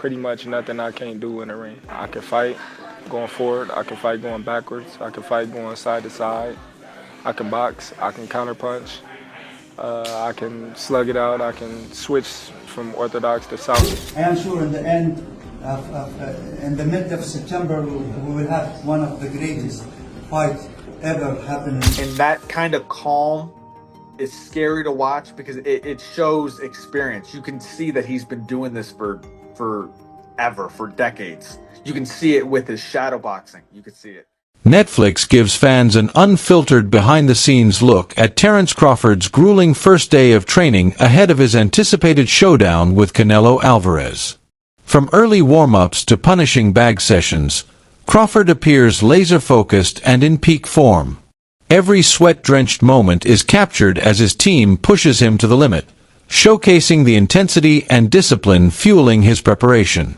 pretty much nothing I can't do in the ring. I can fight going forward, I can fight going backwards, I can fight going side to side, I can box, I can counterpunch, I can slug it out, I can switch from orthodox to south. I am sure in the end, in the mid of September, we will have one of the greatest fights ever happening. And that kind of calm is scary to watch because it shows experience. You can see that he's been doing this for decades. You can see it with his shadow boxing. You can see it. Netflix gives fans an unfiltered behind-the-scenes look at Terence Crawford's grueling first day of training ahead of his anticipated showdown with Canelo Alvarez. From early warm-ups to punishing bag sessions, Crawford appears laser-focused and in peak form. Every sweat-drenched moment is captured as his team pushes him to the limit, showcasing the intensity and discipline fueling his preparation.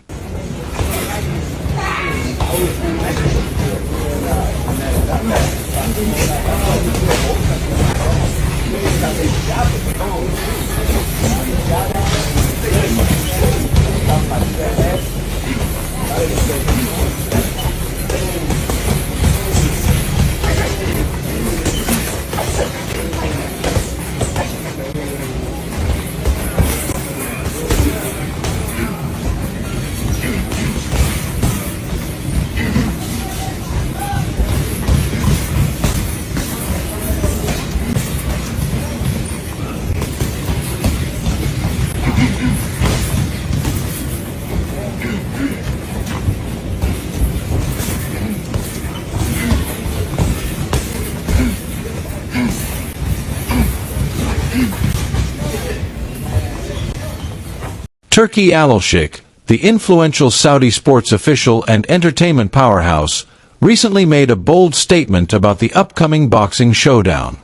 Turki Al-Sheikh, the influential Saudi sports official and entertainment powerhouse, recently made a bold statement about the upcoming boxing showdown.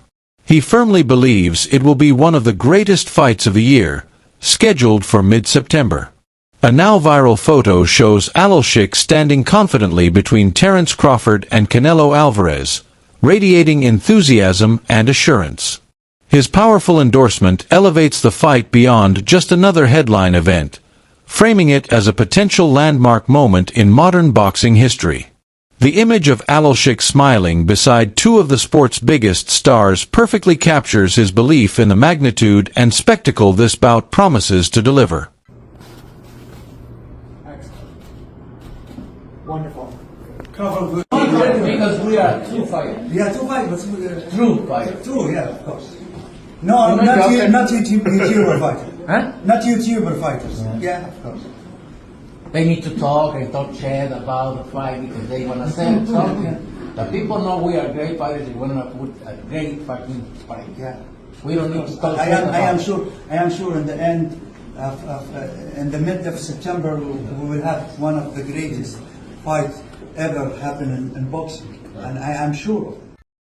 He firmly believes it will be one of the greatest fights of the year, scheduled for mid-September. A now viral photo shows Al-Sheikh standing confidently between Terence Crawford and Canelo Alvarez, radiating enthusiasm and assurance. His powerful endorsement elevates the fight beyond just another headline event, framing it as a potential landmark moment in modern boxing history. The image of Al-Sheikh smiling beside two of the sport's biggest stars perfectly captures his belief in the magnitude and spectacle this bout promises to deliver. Wonderful. Because we are two fighters. We are two fighters. True fighters. True, yeah, of course. No, not YouTuber fighters. Huh? Not YouTuber fighters. Yeah, of course. They need to talk and talk chat about the fight because they want to say something. The people know we are great fighters. They want to put a great fucking fight. Yeah. We don't need to talk. I am sure in the end, in the mid of September, we will have one of the greatest fights ever happen in boxing, and I am sure of it.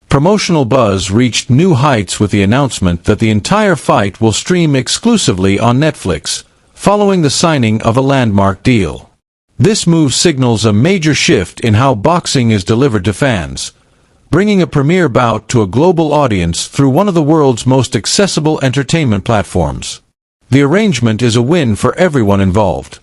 Promotional buzz reached new heights with the announcement that the entire fight will stream exclusively on Netflix, following the signing of a landmark deal. This move signals a major shift in how boxing is delivered to fans, bringing a premiere bout to a global audience through one of the world's most accessible entertainment platforms. The arrangement is a win for everyone involved.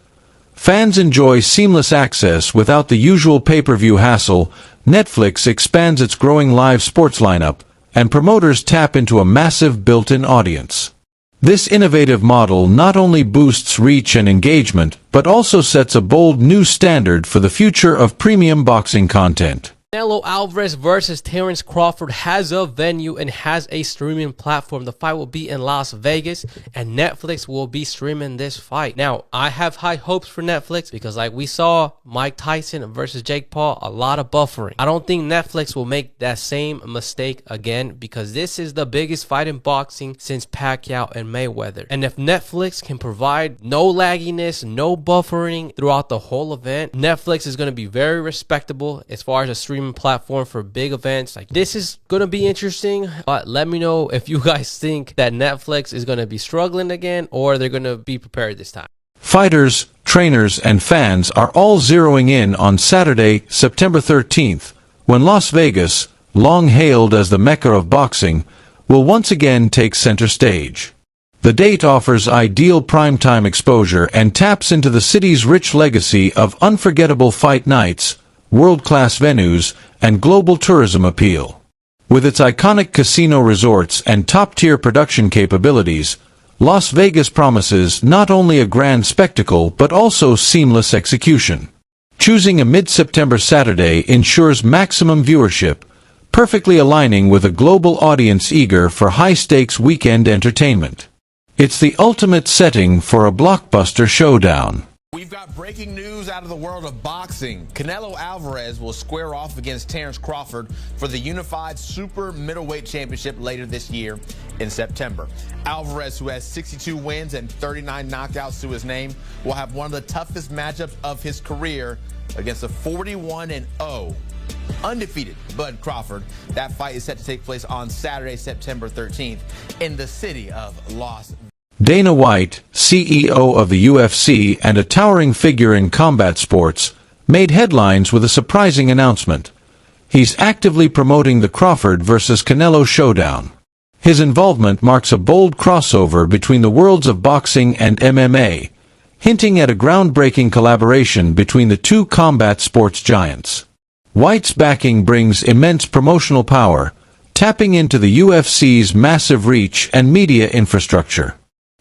Fans enjoy seamless access without the usual pay-per-view hassle. Netflix expands its growing live sports lineup, and promoters tap into a massive built-in audience. This innovative model not only boosts reach and engagement, but also sets a bold new standard for the future of premium boxing content. Canelo Alvarez versus Terence Crawford has a venue and has a streaming platform. The fight will be in Las Vegas, and Netflix will be streaming this fight. Now, I have high hopes for Netflix because, like we saw, Mike Tyson versus Jake Paul, a lot of buffering. I don't think Netflix will make that same mistake again because this is the biggest fight in boxing since Pacquiao and Mayweather. And if Netflix can provide no lagginess, no buffering throughout the whole event, Netflix is going to be very respectable as far as a streaming platform for big events. Like, this is gonna be interesting, but let me know if you guys think that Netflix is gonna be struggling again or they're gonna be prepared this time. Fighters, trainers, and fans are all zeroing in on Saturday, September 13th, when Las Vegas, long hailed as the Mecca of boxing, will once again take center stage. The date offers ideal primetime exposure and taps into the city's rich legacy of unforgettable fight nights, world-class venues, and global tourism appeal. With its iconic casino resorts and top-tier production capabilities, Las Vegas promises not only a grand spectacle but also seamless execution. Choosing a mid-September Saturday ensures maximum viewership, perfectly aligning with a global audience eager for high-stakes weekend entertainment. It's the ultimate setting for a blockbuster showdown. We've got breaking news out of the world of boxing. Canelo Alvarez will square off against Terence Crawford for the unified super middleweight championship later this year in September. Alvarez, who has 62 wins and 39 knockouts to his name, will have one of the toughest matchups of his career against a 41-0 undefeated Bud Crawford. That fight is set to take place on Saturday, September 13th in the city of Las Vegas. Dana White, CEO of the UFC and a towering figure in combat sports, made headlines with a surprising announcement. He's actively promoting the Crawford vs. Canelo showdown. His involvement marks a bold crossover between the worlds of boxing and MMA, hinting at a groundbreaking collaboration between the two combat sports giants. White's backing brings immense promotional power, tapping into the UFC's massive reach and media infrastructure.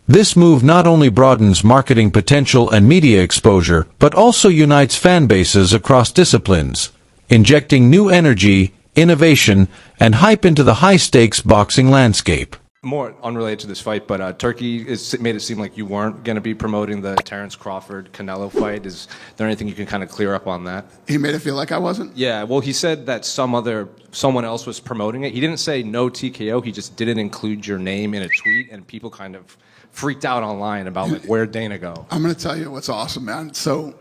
This move not only broadens marketing potential and media exposure, but also unites fan bases across disciplines, injecting new energy, innovation, and hype into the high-stakes boxing landscape. More unrelated to this fight, but Turkey made it seem like you weren't going to be promoting the Terence Crawford-Canelo fight. Is there anything you can kind of clear up on that? He made it feel like I wasn't? Yeah, well, he said that someone else was promoting it. He didn't say no TKO. He just didn't include your name in a tweet, and people kind of freaked out online about like where'd Dana go. I'm going to tell you what's awesome, man. So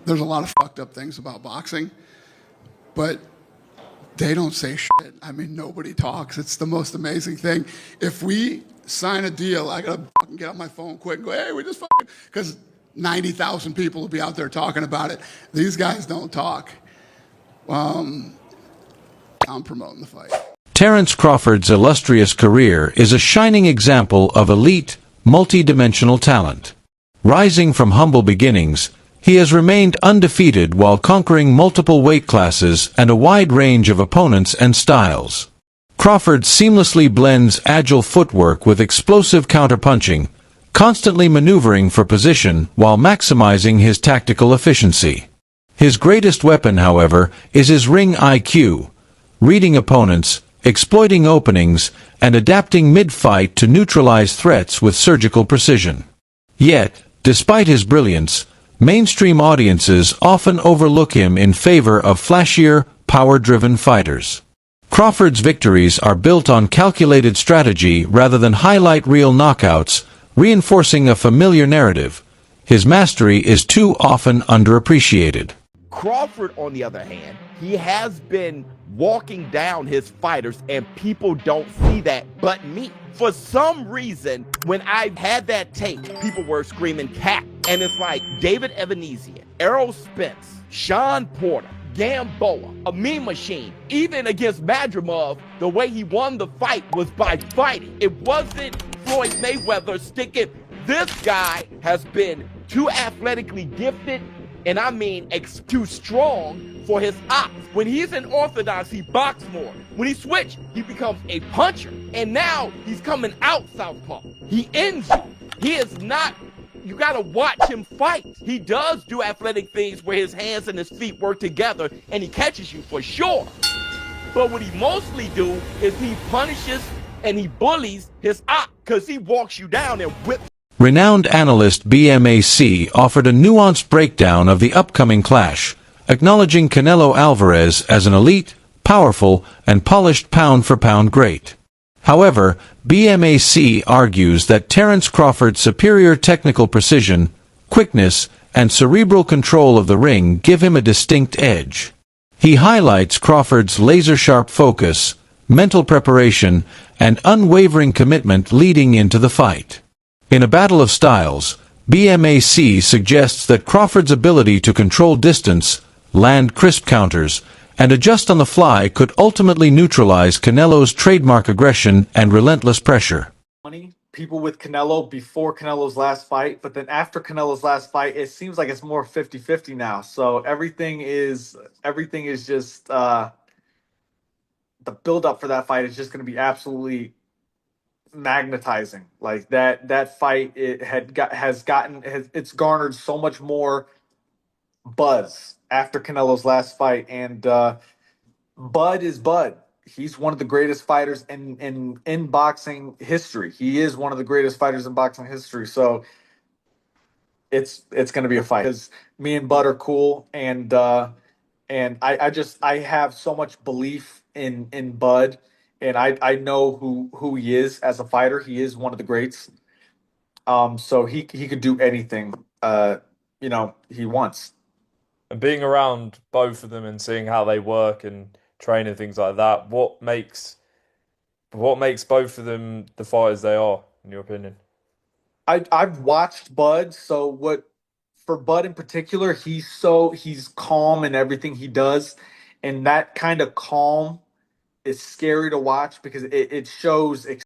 there's a lot of fucked up things about boxing, but they don't say shit. I mean, nobody talks. It's the most amazing thing. If we sign a deal, I got to fucking get on my phone quick and go, hey, we just fucking, because 90,000 people will be out there talking about it. These guys don't talk. I'm promoting the fight. Terence Crawford's illustrious career is a shining example of elite, multi-dimensional talent. Rising from humble beginnings, he has remained undefeated while conquering multiple weight classes and a wide range of opponents and styles. Crawford seamlessly blends agile footwork with explosive counterpunching, constantly maneuvering for position while maximizing his tactical efficiency. His greatest weapon, however, is his ring IQ, reading opponents, exploiting openings, and adapting mid-fight to neutralize threats with surgical precision. Yet, despite his brilliance, mainstream audiences often overlook him in favor of flashier, power-driven fighters. Crawford's victories are built on calculated strategy rather than highlight reel knockouts, reinforcing a familiar narrative. His mastery is too often underappreciated. Crawford, on the other hand, he has been walking down his fighters, and people don't see that but me. For some reason, when I had that tape, people were screaming cat. And it's like David Evanesian, Errol Spence, Sean Porter, Gamboa, a Mean Machine. Even against Madrimov, the way he won the fight was by fighting. It wasn't Floyd Mayweather sticking. This guy has been too athletically gifted, and I mean too strong for his ops. When he's in orthodox, he boxes more. When he switches, he becomes a puncher. And now he's coming out southpaw. He ends you. He is not, you gotta watch him fight. He does do athletic things where his hands and his feet work together and he catches you for sure. But what he mostly do is he punishes and he bullies his op because he walks you down and whips. Renowned analyst BMAC offered a nuanced breakdown of the upcoming clash, acknowledging Canelo Alvarez as an elite, powerful, and polished pound-for-pound great. However, BMAC argues that Terence Crawford's superior technical precision, quickness, and cerebral control of the ring give him a distinct edge. He highlights Crawford's laser-sharp focus, mental preparation, and unwavering commitment leading into the fight. In a battle of styles, BMAC suggests that Crawford's ability to control distance, land crisp counters, and adjust on the fly could ultimately neutralize Canelo's trademark aggression and relentless pressure. people with Canelo before Canelo's last fight, but then after Canelo's last fight, it seems like it's more 50-50 now. So everything is just the build up for that fight is just going to be absolutely magnetizing. Like that fight, it's garnered so much more buzz after Canelo's last fight, and Bud is Bud. He's one of the greatest fighters in boxing history. He is one of the greatest fighters in boxing history. So it's going to be a fight because me and Bud are cool, and I have so much belief in Bud, and I know who he is as a fighter. He is one of the greats. So he could do anything he wants. And being around both of them and seeing how they work and train and things like that, what makes both of them the fighters they are, in your opinion? I've watched Bud, so what for Bud in particular, he's calm in everything he does, and that kind of calm is scary to watch because it shows